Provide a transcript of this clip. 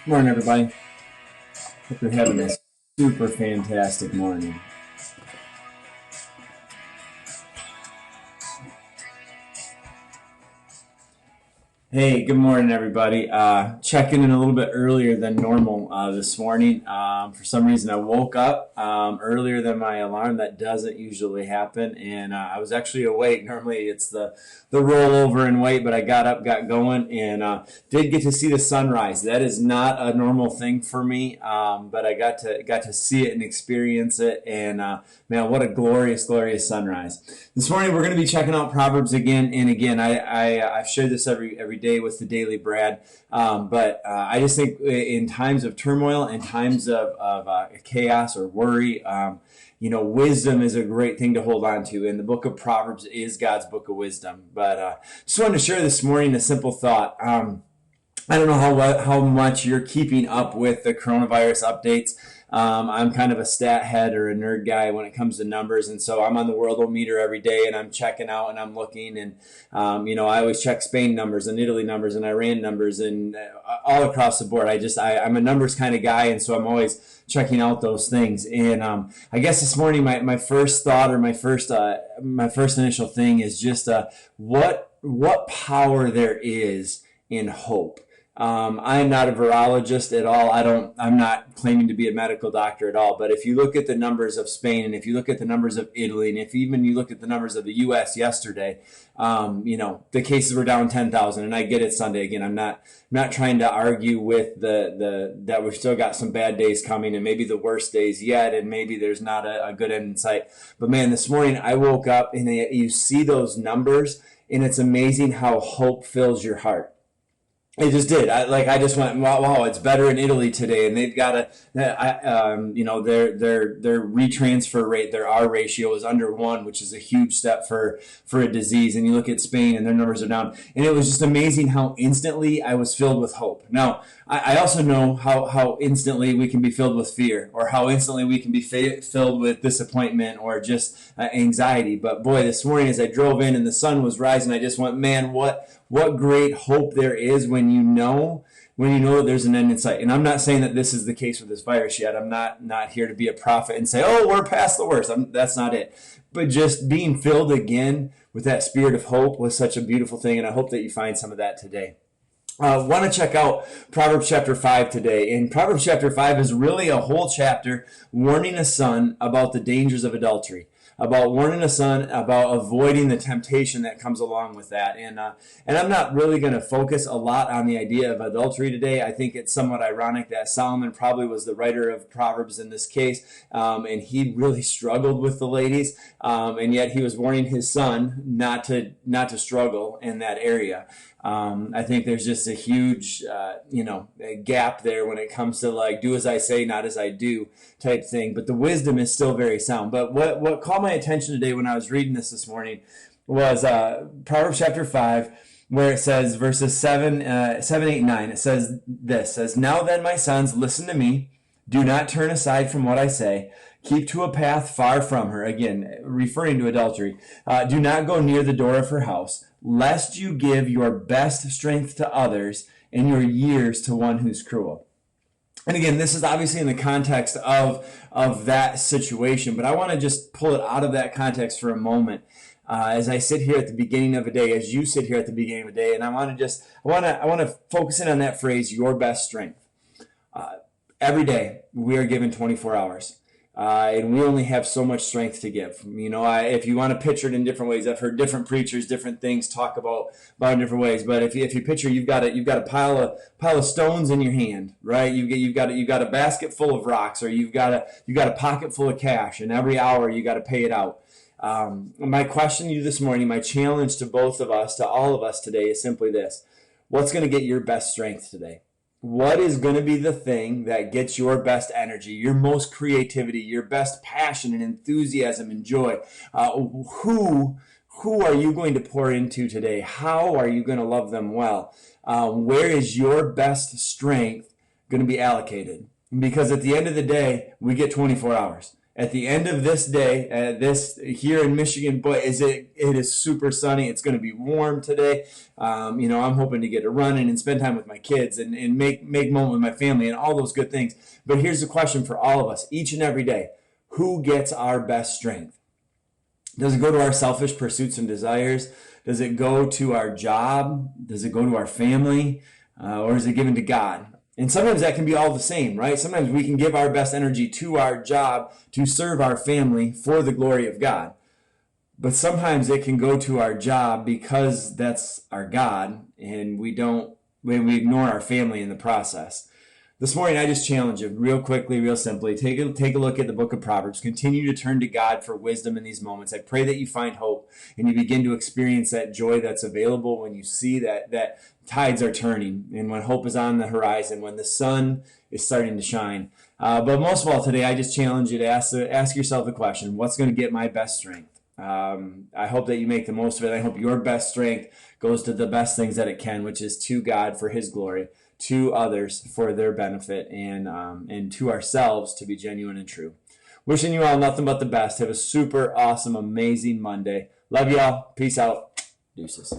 Morning, everybody. Hope you're having a super fantastic morning. Hey, good morning, everybody. Checking in a little bit earlier than normal this morning. For some reason, I woke up earlier than my alarm. That doesn't usually happen, and I was actually awake. Normally, it's the rollover and wait, but I got up, got going, and did get to see the sunrise. That is not a normal thing for me, but I got to see it and experience it, and man, what a glorious, glorious sunrise. This morning, we're going to be checking out Proverbs again and again. I've shared this every day with the Daily Brad. But I just think in times of turmoil and times of chaos or worry, wisdom is a great thing to hold on to. And the book of Proverbs is God's book of wisdom. But just wanted to share this morning a simple thought. I don't know how much you're keeping up with the coronavirus updates. I'm kind of a stat head or a nerd guy when it comes to numbers, and so I'm on the Worldometer every day, and I'm checking out and I'm looking, and I always check Spain numbers and Italy numbers and Iran numbers and all across the board. I'm a numbers kind of guy, and so I'm always checking out those things. And I guess this morning my first thought or my first initial thing is just what power there is in hope. I'm not a virologist at all. I'm not claiming to be a medical doctor at all. But if you look at the numbers of Spain, and if you look at the numbers of Italy, and if even you look at the numbers of the U.S. yesterday, the cases were down 10,000. And I get it Sunday again. I'm not trying to argue with that we've still got some bad days coming, and maybe the worst days yet, and maybe there's not a good end in sight. But man, this morning I woke up and you see those numbers, and it's amazing how hope fills your heart. It just did. I just went, wow, it's better in Italy today, and they've got their retransfer rate, their R ratio is under 1, which is a huge step for a disease. And you look at Spain, and their numbers are down, and it was just amazing how instantly I was filled with hope. Now, I also know how instantly we can be filled with fear, or how instantly we can be filled with disappointment or just anxiety. But boy, this morning as I drove in and the sun was rising, I just went, man, what great hope there is when you know that there's an end in sight. And I'm not saying that this is the case with this virus yet. I'm not here to be a prophet and say, oh, we're past the worst. That's not it. But just being filled again with that spirit of hope was such a beautiful thing, and I hope that you find some of that today. Want to check out Proverbs chapter 5 today. And Proverbs chapter 5 is really a whole chapter warning a son about the dangers of adultery, about warning a son about avoiding the temptation that comes along with that. And I'm not really going to focus a lot on the idea of adultery today. I think it's somewhat ironic that Solomon probably was the writer of Proverbs in this case, and he really struggled with the ladies, and yet he was warning his son not to struggle in that area. I think there's just a huge, a gap there when it comes to like do as I say, not as I do type thing. But the wisdom is still very sound. But what caught my attention today when I was reading this morning was Proverbs chapter 5, where it says verses 7, 8, 9. It says, "Now then, my sons, listen to me. Do not turn aside from what I say. Keep to a path far from her." Again, referring to adultery. "Do not go near the door of her house, lest you give your best strength to others and your years to one who's cruel." And again, this is obviously in the context of that situation, but I want to just pull it out of that context for a moment. As I sit here at the beginning of a day, as you sit here at the beginning of a day, and I want to focus in on that phrase, your best strength. Every day we are given 24 hours. And we only have so much strength to give. If you want to picture it in different ways, I've heard different preachers, different things talk about in different ways. But if you picture, you've got a pile of stones in your hand, right? You've got a basket full of rocks, or you've got a pocket full of cash, and every hour you got to pay it out. My question to you this morning, my challenge to both of us, to all of us today, is simply this: what's going to get your best strength today? What is going to be the thing that gets your best energy, your most creativity, your best passion and enthusiasm and joy? Who are you going to pour into today? How are you going to love them well? Where is your best strength going to be allocated? Because at the end of the day, we get 24 hours. at the end of this day, this here in Michigan, boy, it is super sunny. It's going to be warm today. You know, I'm hoping to get a run in and spend time with my kids and make moment with my family and all those good things. But here's the question for all of us, each and every day: who gets our best strength? Does it go to our selfish pursuits and desires? Does it go to our job? Does it go to our family? Or is it given to God? And sometimes that can be all the same, right? Sometimes we can give our best energy to our job to serve our family for the glory of God. But sometimes it can go to our job because that's our God, and we ignore our family in the process. This morning, I just challenge you real quickly, real simply. Take a look at the book of Proverbs. Continue to turn to God for wisdom in these moments. I pray that you find hope and you begin to experience that joy that's available when you see that tides are turning and when hope is on the horizon, when the sun is starting to shine. But most of all today, I just challenge you to ask yourself the question: what's going to get my best strength? I hope that you make the most of it. I hope your best strength goes to the best things that it can, which is to God for His glory, to others for their benefit, and to ourselves to be genuine and true. Wishing you all nothing but the best. Have a super awesome, amazing Monday. Love y'all. Peace out. Deuces.